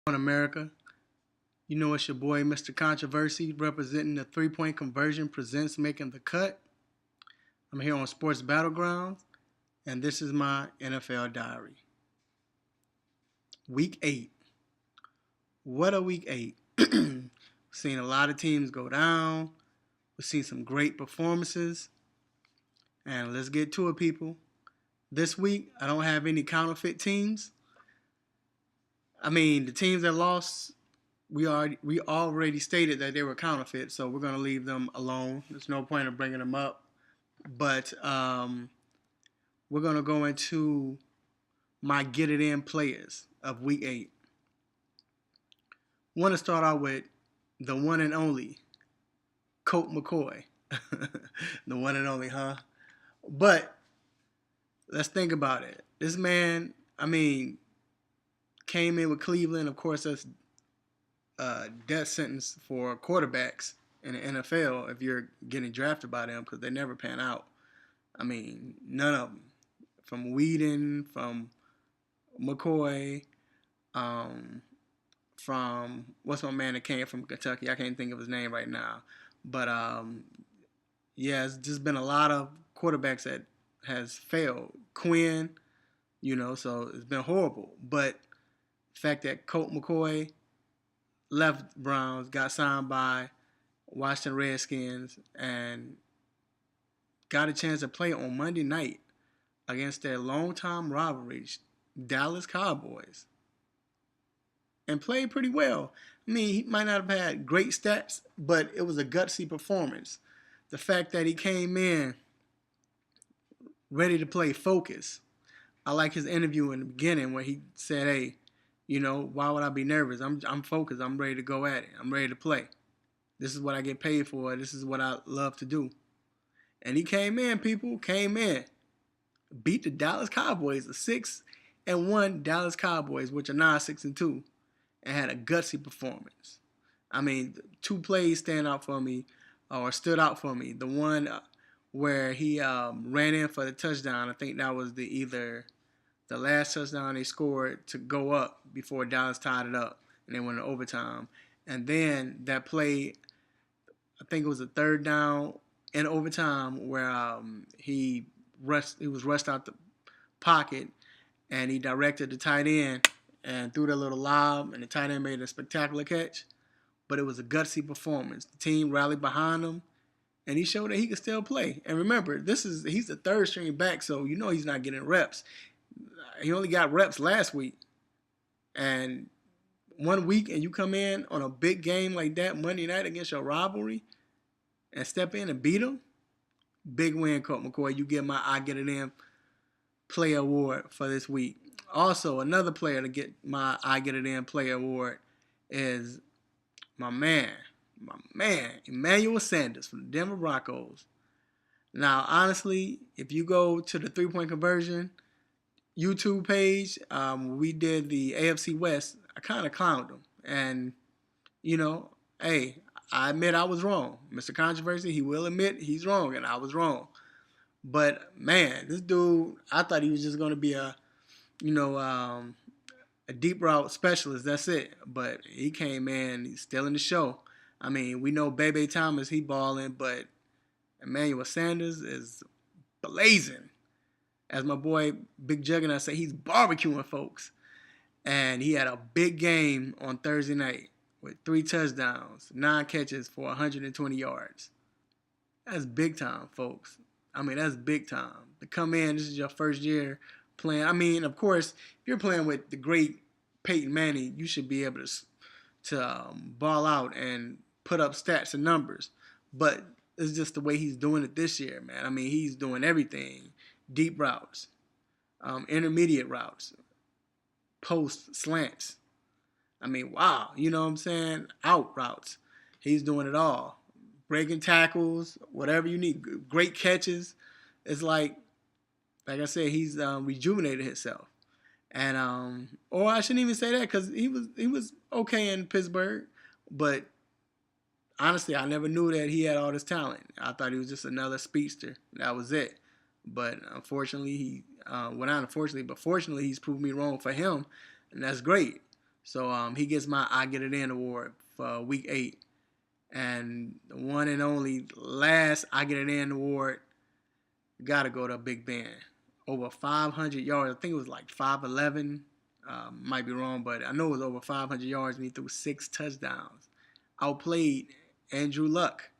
On America. You know it's your boy, Mr. Controversy, representing the three-point conversion presents Making the Cut. I'm here on Sports Battlegrounds, and this is my NFL diary. Week 8. What a week 8. We've seen a lot of teams go down. We've seen some great performances. And let's get to it, people. This week, I don't have any counterfeit teams. The teams that lost, we already stated that they were counterfeit, so we're going to leave them alone. There's no point in bringing them up. But we're going to go into my get it in players of week 8. Want to start out with the one and only Colt McCoy. The one and only, huh? But let's think about it. This man, came in with Cleveland. Of course, that's death sentence for quarterbacks in the NFL if you're getting drafted by them because they never pan out. None of them. From Whedon, from McCoy, from what's my man that came from Kentucky? I can't think of his name right now. But it's just been a lot of quarterbacks that has failed. Quinn, so it's been horrible. But the fact that Colt McCoy left Browns, got signed by Washington Redskins, and got a chance to play on Monday night against their longtime rivalries, Dallas Cowboys, and played pretty well. He might not have had great stats, but it was a gutsy performance. The fact that he came in ready to play, focus. I like his interview in the beginning where he said, hey, why would I be nervous? I'm focused. I'm ready to go at it. I'm ready to play. This is what I get paid for. This is what I love to do. And he came in, beat the Dallas Cowboys, the 6-1 Dallas Cowboys, which are now 6-2, and had a gutsy performance. Two plays stood out for me. The one where he ran in for the touchdown. I think that was either the last touchdown they scored to go up before Dallas tied it up, and they went to overtime. And then that play, I think it was a third down in overtime where he was rushed out the pocket, and he directed the tight end and threw that little lob, and the tight end made a spectacular catch. But it was a gutsy performance. The team rallied behind him, and he showed that he could still play. And remember, he's the third string back, so he's not getting reps. He only got reps last week. And 1 week, and you come in on a big game like that Monday night against your rivalry and step in and beat him, big win, Colt McCoy. You get my I Get It In Player Award for this week. Also, another player to get my I Get It In Player Award is my man, Emmanuel Sanders from the Denver Broncos. Now, honestly, if you go to the three-point conversion YouTube page, we did the AFC West. I kind of clowned him. And, hey, I admit I was wrong. Mr. Controversy, he will admit he's wrong, and I was wrong. But, man, this dude, I thought he was just going to be a deep route specialist. That's it. But he came in, he's still in the show. We know Bebe Thomas, he balling, but Emmanuel Sanders is blazing. As my boy Big Juggernaut say, he's barbecuing folks. And he had a big game on Thursday night with 3 touchdowns, 9 catches for 120 yards. That's big time, folks. That's big time. To come in, this is your first year playing. Of course, if you're playing with the great Peyton Manning, you should be able to ball out and put up stats and numbers. But it's just the way he's doing it this year, man. He's doing everything. Deep routes, intermediate routes, post slants. Wow. You know what I'm saying? Out routes. He's doing it all. Breaking tackles, whatever you need. Great catches. It's like I said, he's rejuvenated himself. And or I shouldn't even say that because he was okay in Pittsburgh, but honestly, I never knew that he had all this talent. I thought he was just another speedster. That was it. But unfortunately, not unfortunately, but fortunately, he's proved me wrong for him, and that's great. So he gets my I Get It In award for week 8. And the one and only last I Get It In award gotta go to Big Ben. Over 500 yards. I think it was like 511. Might be wrong, but I know it was over 500 yards and he threw 6 touchdowns. Outplayed Andrew Luck.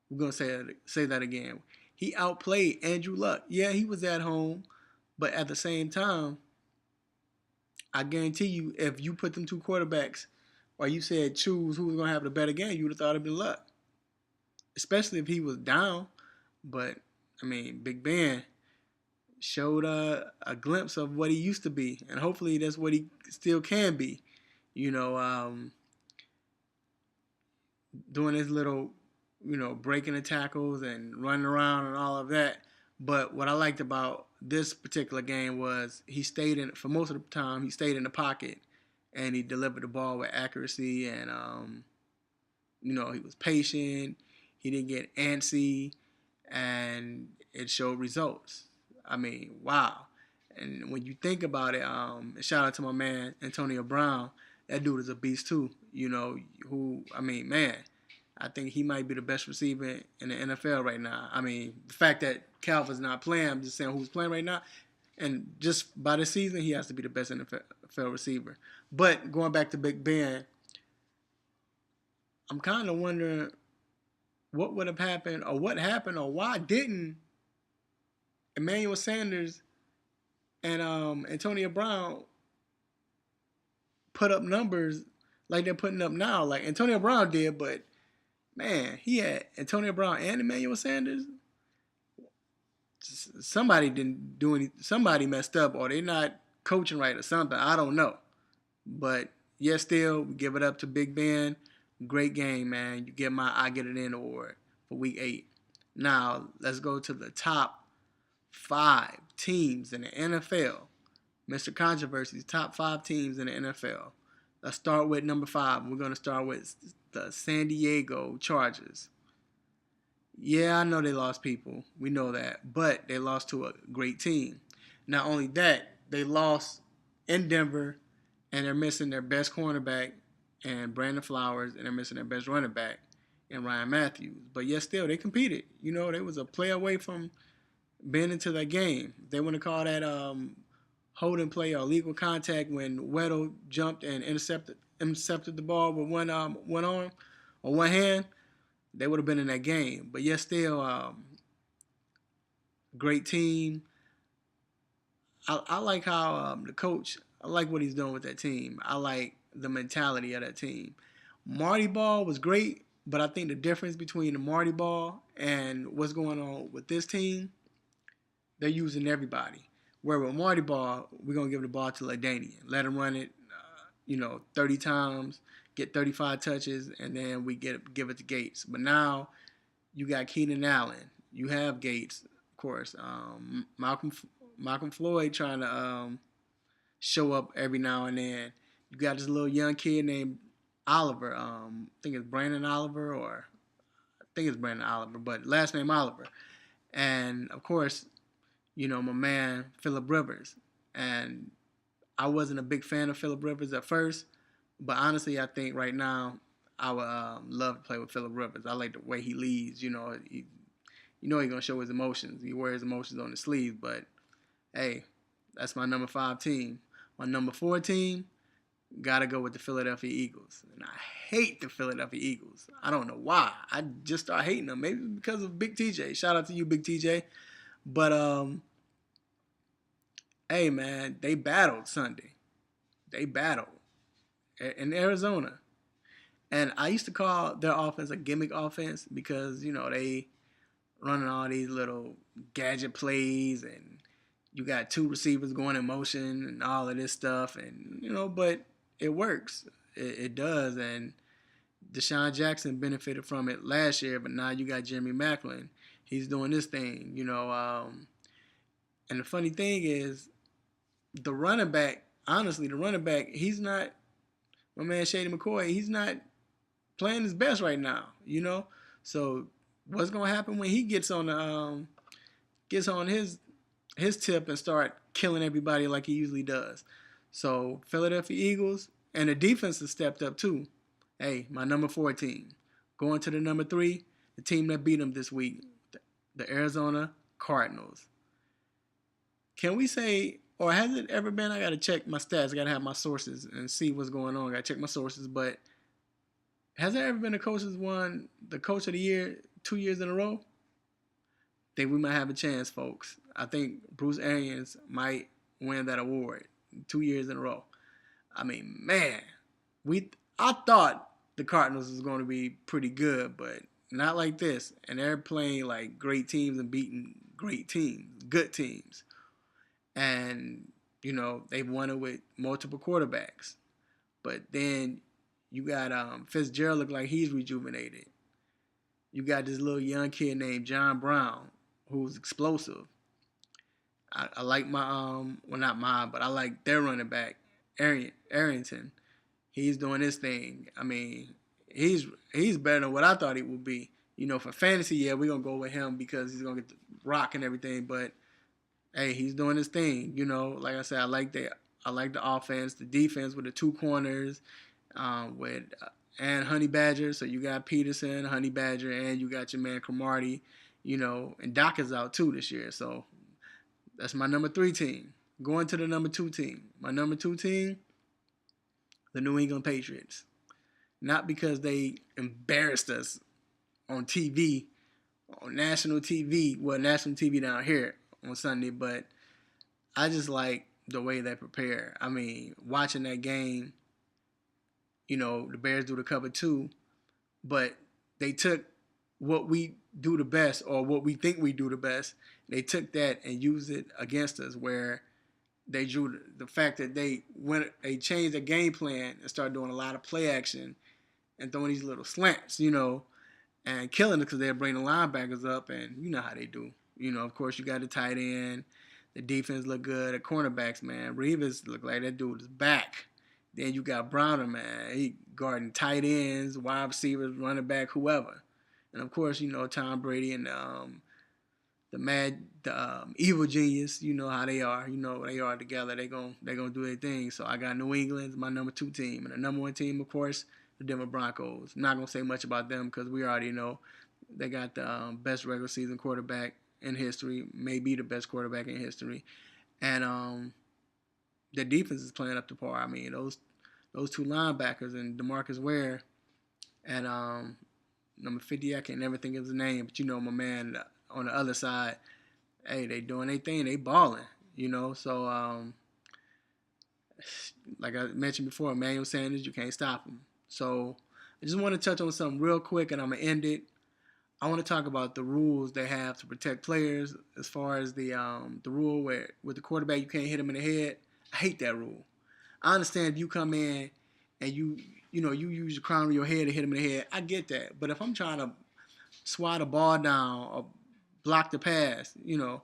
We're going to say that again. He outplayed Andrew Luck. Yeah, he was at home, but at the same time, I guarantee you, if you put them two quarterbacks, or you said choose who was going to have the better game, you would have thought it'd been Luck. Especially if he was down. But, I mean, Big Ben showed a glimpse of what he used to be. And hopefully that's what he still can be. You know, doing his little, breaking the tackles and running around and all of that. But what I liked about this particular game was he stayed in, for most of the time, he stayed in the pocket and he delivered the ball with accuracy and, he was patient. He didn't get antsy and it showed results. I mean, wow. And when you think about it, shout out to my man, Antonio Brown. That dude is a beast too. Man, I think he might be the best receiver in the NFL right now. I mean, the fact that Calvin's not playing, I'm just saying who's playing right now. And just by this season, he has to be the best NFL receiver. But going back to Big Ben, I'm kind of wondering what would have happened or what happened or why didn't Emmanuel Sanders and Antonio Brown put up numbers like they're putting up now. Like Antonio Brown did, but man, he had Antonio Brown and Emmanuel Sanders. Somebody didn't do any. Somebody messed up, or they're not coaching right, or something. I don't know. But yes, still we give it up to Big Ben. Great game, man. You get my I Get It In award for week 8. Now let's go to the top 5 teams in the NFL. Mr. Controversy's top 5 teams in the NFL. Let's start with number 5. We're going to start with the San Diego Chargers. Yeah, I know they lost people. We know that. But they lost to a great team. Not only that, they lost in Denver, and they're missing their best cornerback and Brandon Flowers, and they're missing their best running back and Ryan Matthews. But yet still, they competed. They was a play away from being into that game. They want to call that holding play or illegal contact when Weddle jumped and intercepted the ball with one arm or one hand. They would have been in that game. But yes, still, great team. I like how the coach, I like what he's doing with that team. I like the mentality of that team. Marty Ball was great, but I think the difference between the Marty Ball and what's going on with this team, they're using everybody. Where with Marty Ball, we're going to give the ball to LaDainian. Let him run it, 30 times, get 35 touches, and then we give it to Gates. But now you got Keenan Allen. You have Gates, of course. Malcolm Floyd trying to show up every now and then. You got this little young kid named Oliver. I think it's Brandon Oliver, but last name Oliver. And, of course, my man, Phillip Rivers. And I wasn't a big fan of Phillip Rivers at first, but honestly, I think right now I would love to play with Phillip Rivers. I like the way he leads. He's going to show his emotions. He wears emotions on his sleeve, but hey, that's my number 5 team. My number 4 team, got to go with the Philadelphia Eagles. And I hate the Philadelphia Eagles. I don't know why. I just start hating them. Maybe because of Big TJ. Shout out to you, Big TJ. But, hey, man, they battled Sunday. They battled in Arizona. And I used to call their offense a gimmick offense because, they running all these little gadget plays and you got 2 receivers going in motion and all of this stuff. And, but it works. It does. And Deshaun Jackson benefited from it last year, but now you got Jeremy Maclin. He's doing this thing, and the funny thing is the running back, he's not, my man Shady McCoy, he's not playing his best right now, So what's going to happen when he gets on his tip and start killing everybody like he usually does? So Philadelphia Eagles And the defense has stepped up too. Hey, my number 4 team. Going to the number 3, the team that beat them this week, the Arizona Cardinals. Can we say, or has it ever been, I got to check my stats, I got to have my sources and see what's going on. I got to check my sources, but has there ever been a coach that's won the Coach of the Year 2 years in a row? Think we might have a chance, folks. I think Bruce Arians might win that award 2 years in a row. I mean, man, I thought the Cardinals was going to be pretty good, but not like this. And they're playing like great teams and beating great teams, good teams. And, you know, they've won it with multiple quarterbacks. But then you got Fitzgerald look like he's rejuvenated. You got this little young kid named John Brown who's explosive. I like my well, not mine, but I like their running back, Arrington. He's doing his thing. I mean, he's better than what I thought he would be. You know, for fantasy, yeah, we're gonna go with him because he's gonna get the rock and everything. But hey, he's doing his thing. You know, like I said, I like the offense, the defense with the 2 corners, with and Honey Badger. So you got Peterson, Honey Badger, and you got your man Cromartie. You know, and Doc is out too this year. So that's my number 3 team. Going to the number 2 team. My number 2 team, the New England Patriots. Not because they embarrassed us on TV, on national TV, well, national TV down here on Sunday, but I just like the way they prepare. I mean, watching that game, you know, the Bears do the cover 2, but they took what we do the best, or what we think we do the best. They took that and used it against us, where they drew the fact that they changed their game plan and started doing a lot of play action and throwing these little slants, you know, and killing it because they're bringing the linebackers up, and you know how they do. You know, of course, you got the tight end. The defense look good. The cornerbacks, man. Reeves look like that dude is back. Then you got Browner, man. He guarding tight ends, wide receivers, running back, whoever. And of course, you know, Tom Brady and the evil genius. You know how they are. You know they are together. They gonna do their thing. So I got New England, my number 2 team, and the number 1 team, of course, the Denver Broncos. I'm not gonna say much about them because we already know they got the best regular season quarterback in history, maybe the best quarterback in history, and their defense is playing up to par. I mean, those 2 linebackers and DeMarcus Ware and number 50, I can never think of his name, but you know my man on the other side, hey, they doing their thing, they balling, you know. So like I mentioned before, Emmanuel Sanders, you can't stop him. So I just want to touch on something real quick, and I'm gonna end it. I want to talk about the rules they have to protect players, as far as the rule where with the quarterback you can't hit him in the head. I hate that rule. I understand if you come in and you use the crown of your head to hit him in the head. I get that. But if I'm trying to swat a ball down or block the pass, you know,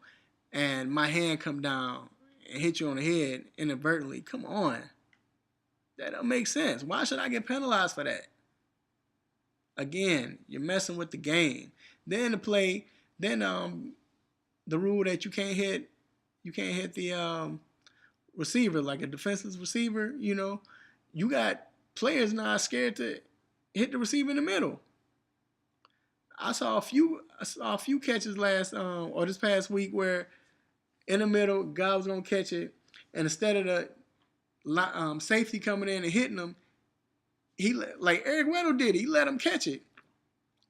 and my hand come down and hit you on the head inadvertently, come on. That don't make sense. Why should I get penalized for that? Again, you're messing with the game. Then the rule that you can't hit the receiver, like a defenseless receiver, you know, you got players not scared to hit the receiver in the middle. I saw a few catches or this past week where in the middle, guy was gonna catch it, and instead of the safety coming in and hitting him, he like Eric Weddle did. He let him catch it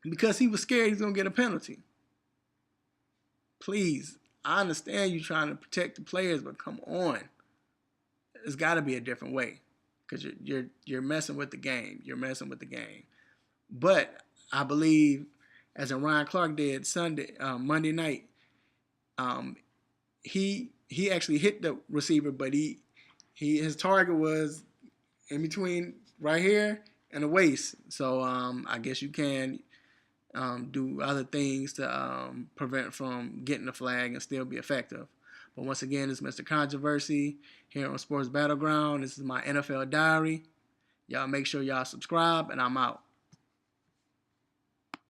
because he was scared he's gonna get a penalty. Please, I understand you trying to protect the players, but come on, there's got to be a different way, because you're messing with the game. You're messing with the game. But I believe, as in Ryan Clark did Monday night, he actually hit the receiver, but his target was in between right here and the waist. So I guess you can do other things to prevent from getting the flag and still be effective. But once again, it's Mr. Controversy here on Sports Battleground. This is my NFL diary. Y'all make sure y'all subscribe, and I'm out.